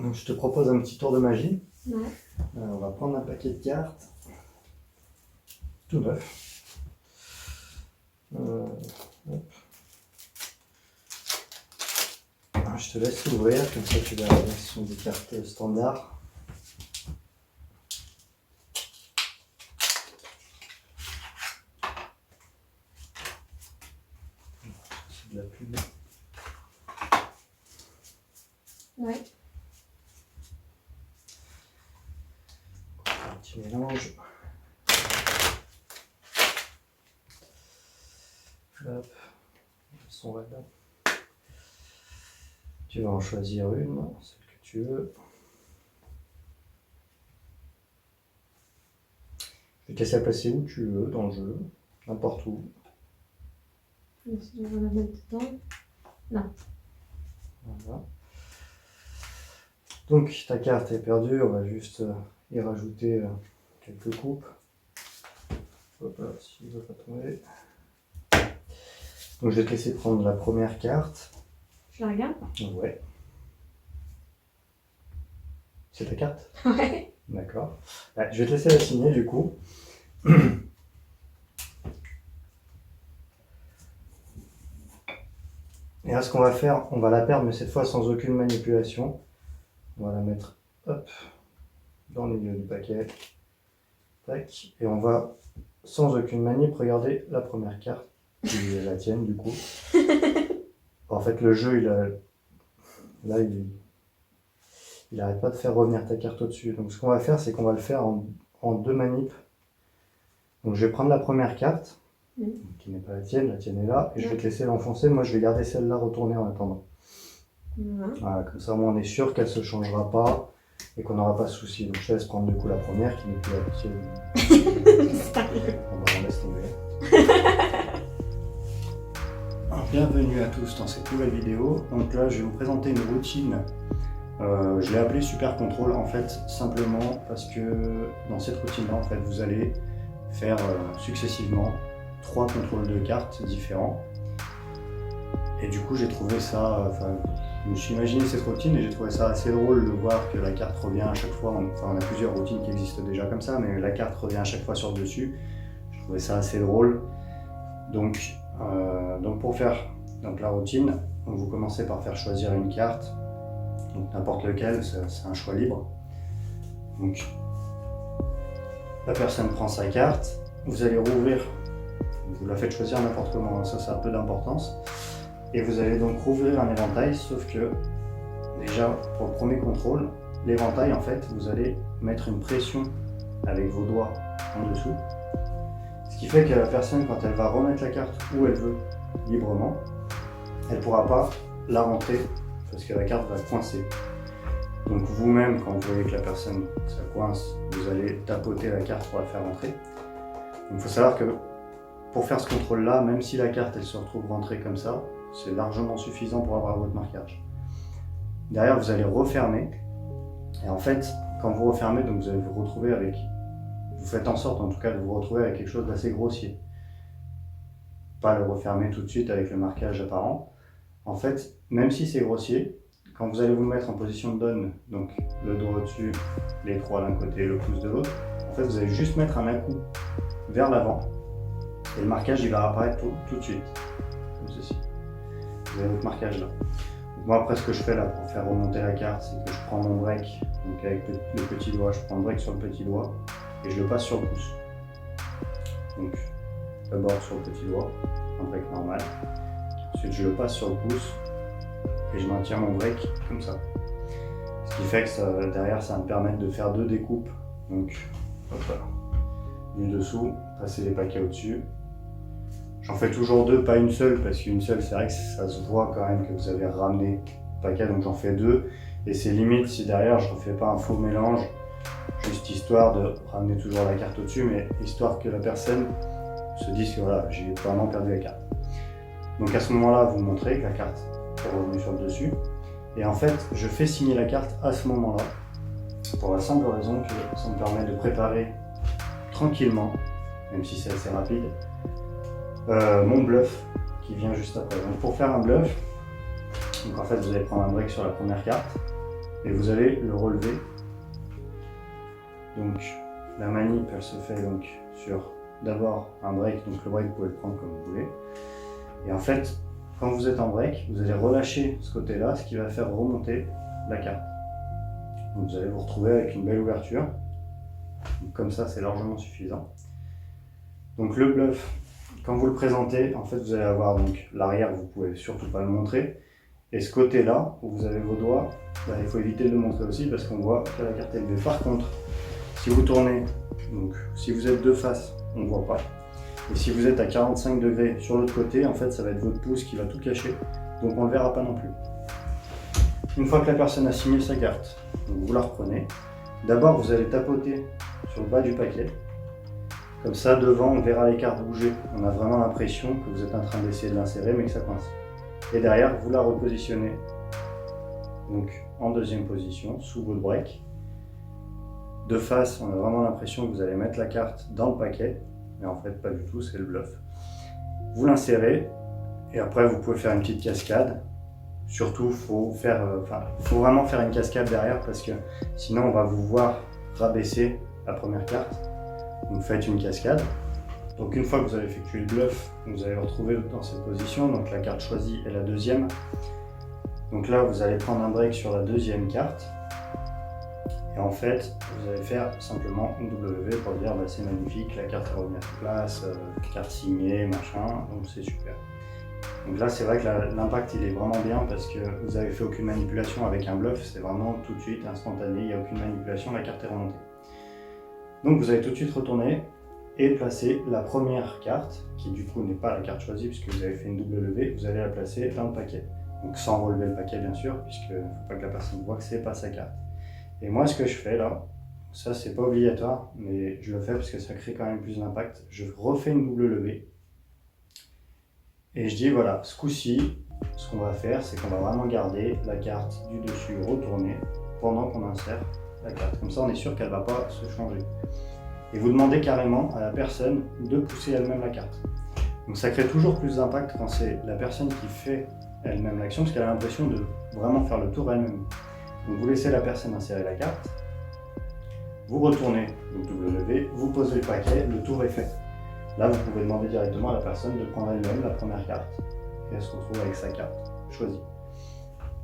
Donc, je te propose un petit tour de magie. Ouais. On va prendre un paquet de cartes. Tout neuf. Hop. Je te laisse ouvrir, comme ça tu verras, ce sont des cartes standards. C'est de la pub. Ouais. Un petit mélange. Hop. Elles sont là. Tu vas en choisir une, celle que tu veux. Je vais te laisser la placer où tu veux dans le jeu, n'importe où. On va la mettre dedans. Là. Voilà. Donc ta carte est perdue, on va juste y rajouter quelques coupes. Hop là, s'il ne veut pas tomber. Donc je vais te laisser prendre la première carte. Je la regarde? Ouais. C'est ta carte? Ouais. D'accord. Ouais, je vais te laisser la signer du coup. Et là, ce qu'on va faire, on va la perdre, mais cette fois sans aucune manipulation. On va la mettre, hop, dans le milieu du paquet. Tac. Et on va, sans aucune manip, regarder la première carte, qui est la tienne du coup. En fait, le jeu, il n'arrête pas de faire revenir ta carte au-dessus. Donc ce qu'on va faire, c'est qu'on va le faire en deux manips. Donc je vais prendre la première carte, qui n'est pas la tienne est là, et je vais te laisser l'enfoncer. Moi, je vais garder celle-là retournée en attendant. Voilà, comme ça, moi, on est sûr qu'elle ne se changera pas et qu'on n'aura pas de soucis. Donc je te laisse prendre du coup la première, qui n'est plus la tienne. On laisse tomber. Bienvenue à tous dans cette nouvelle vidéo. Donc là, je vais vous présenter une routine. Je l'ai appelée Super Contrôle en fait simplement parce que dans cette routine là en fait vous allez faire successivement 3 contrôles de cartes différents et du coup j'ai trouvé ça, je me suis imaginé cette routine et j'ai trouvé ça assez drôle de voir que la carte revient à chaque fois, on a plusieurs routines qui existent déjà comme ça, mais la carte revient à chaque fois sur le dessus. Je trouvais ça assez drôle. Donc pour faire la routine, vous commencez par faire choisir une carte. Donc n'importe lequel, c'est un choix libre. Donc la personne prend sa carte, vous allez rouvrir, vous la faites choisir n'importe comment, ça a peu d'importance. Et vous allez donc rouvrir un éventail, sauf que déjà pour le premier contrôle, l'éventail en fait, vous allez mettre une pression avec vos doigts en dessous. Ce qui fait que la personne, quand elle va remettre la carte où elle veut librement, elle ne pourra pas la rentrer parce que la carte va coincer. Donc vous-même, quand vous voyez que la personne ça coince, vous allez tapoter la carte pour la faire rentrer. Il faut savoir que pour faire ce contrôle-là, même si la carte elle se retrouve rentrée comme ça, c'est largement suffisant pour avoir votre marquage. Derrière, vous allez refermer. Et en fait, quand vous refermez, donc vous allez vous retrouver avec... Vous faites en sorte en tout cas de vous retrouver avec quelque chose d'assez grossier. Pas le refermer tout de suite avec le marquage apparent. En fait, même si c'est grossier, quand vous allez vous mettre en position de donne, donc le doigt au-dessus, les 3 d'un côté, le pouce de l'autre, en fait vous allez juste mettre un à-coup vers l'avant et le marquage il va apparaître tout de suite, comme ceci. Vous avez votre marquage là. Donc moi après ce que je fais là pour faire remonter la carte, c'est que je prends mon break, donc avec le petit doigt, je prends le break sur le petit doigt et je le passe sur le pouce. Donc d'abord sur le petit doigt, un break normal. Ensuite je le passe sur le pouce et je maintiens mon break comme ça. Ce qui fait que derrière ça va me permettre de faire 2 découpes. Donc hop là, du dessous, passer les paquets au-dessus. J'en fais toujours 2, pas une seule, parce qu'une seule c'est vrai que ça se voit quand même que vous avez ramené le paquet, donc j'en fais 2. Et c'est limite si derrière je ne refais pas un faux mélange, juste histoire de ramener toujours la carte au-dessus, mais histoire que la personne se dise que voilà, j'ai vraiment perdu la carte. Donc à ce moment-là, vous montrez que la carte est revenue sur le dessus. Et en fait, je fais signer la carte à ce moment-là, pour la simple raison que ça me permet de préparer tranquillement, même si c'est assez rapide, mon bluff qui vient juste après. Donc pour faire un bluff, donc en fait vous allez prendre un break sur la première carte, et vous allez le relever. Donc la manip elle se fait donc sur d'abord un break, donc le break vous pouvez le prendre comme vous voulez. Et en fait, quand vous êtes en break, vous allez relâcher ce côté-là, ce qui va faire remonter la carte. Donc vous allez vous retrouver avec une belle ouverture. Donc comme ça, c'est largement suffisant. Donc le bluff, quand vous le présentez, en fait, vous allez avoir donc l'arrière, vous pouvez surtout pas le montrer. Et ce côté-là, où vous avez vos doigts, il faut éviter de le montrer aussi parce qu'on voit que la carte est levée. Par contre, si vous tournez, donc si vous êtes de face, on ne voit pas. Et si vous êtes à 45 degrés sur l'autre côté, en fait, ça va être votre pouce qui va tout cacher. Donc on ne le verra pas non plus. Une fois que la personne a signé sa carte, donc vous la reprenez. D'abord, vous allez tapoter sur le bas du paquet. Comme ça, devant, on verra les cartes bouger. On a vraiment l'impression que vous êtes en train d'essayer de l'insérer, mais que ça coince. Et derrière, vous la repositionnez donc en deuxième position, sous votre break. De face, on a vraiment l'impression que vous allez mettre la carte dans le paquet, mais en fait, pas du tout, c'est le bluff. Vous l'insérez, et après, vous pouvez faire une petite cascade. Surtout, faut vraiment faire une cascade derrière parce que sinon, on va vous voir rabaisser la première carte. Donc, faites une cascade. Donc, une fois que vous avez effectué le bluff, vous allez vous retrouver dans cette position. Donc, la carte choisie est la deuxième. Donc là, vous allez prendre un break sur la deuxième carte. Et en fait, vous allez faire simplement une W pour dire c'est magnifique, la carte est revenue à sa place, carte signée, machin, donc c'est super. Donc là, c'est vrai que l'impact il est vraiment bien parce que vous avez fait aucune manipulation avec un bluff, c'est vraiment tout de suite instantané, il n'y a aucune manipulation, la carte est remontée. Donc vous allez tout de suite retourner et placer la première carte, qui du coup n'est pas la carte choisie puisque vous avez fait une double levée, vous allez la placer dans le paquet. Donc sans relever le paquet bien sûr, puisqu'il ne faut pas que la personne voit que c'est pas sa carte. Et moi ce que je fais là, ça c'est pas obligatoire, mais je le fais parce que ça crée quand même plus d'impact. Je refais une double levée. Et je dis voilà, ce coup-ci, ce qu'on va faire, c'est qu'on va vraiment garder la carte du dessus retournée pendant qu'on insère la carte. Comme ça on est sûr qu'elle ne va pas se changer. Et vous demandez carrément à la personne de pousser elle-même la carte. Donc ça crée toujours plus d'impact quand c'est la personne qui fait elle-même l'action, parce qu'elle a l'impression de vraiment faire le tour elle-même. Donc vous laissez la personne insérer la carte, vous retournez, donc double levée, vous posez le paquet, le tour est fait. Là vous pouvez demander directement à la personne de prendre elle-même la première carte, et elle se retrouve avec sa carte choisie.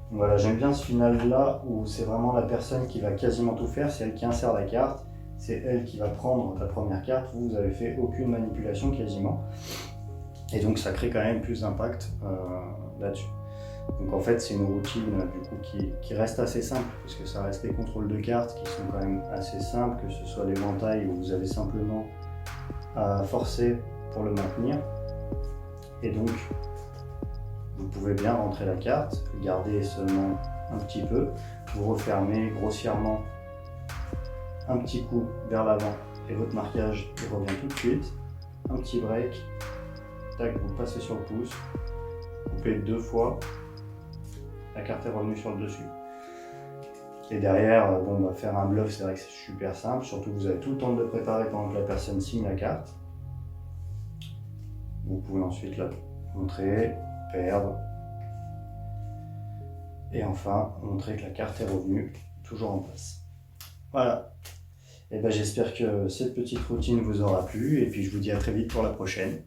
Donc voilà, j'aime bien ce final là où c'est vraiment la personne qui va quasiment tout faire, c'est elle qui insère la carte, c'est elle qui va prendre la première carte, vous n'avez fait aucune manipulation quasiment. Et donc ça crée quand même plus d'impact là-dessus. Donc en fait c'est une routine du coup qui reste assez simple, parce que ça reste les contrôles de cartes qui sont quand même assez simples, que ce soit l'éventail où vous avez simplement à forcer pour le maintenir. Et donc vous pouvez bien rentrer la carte, garder seulement un petit peu, vous refermez grossièrement un petit coup vers l'avant et votre marquage il revient tout de suite. Un petit break, tac, vous passez sur le pouce, coupez deux fois, la carte est revenue sur le dessus. Et derrière, faire un bluff, c'est vrai que c'est super simple, surtout que vous avez tout le temps de le préparer pendant que la personne signe la carte. Vous pouvez ensuite la montrer, perdre, et enfin montrer que la carte est revenue, toujours en place. Voilà. Et j'espère que cette petite routine vous aura plu, et puis je vous dis à très vite pour la prochaine.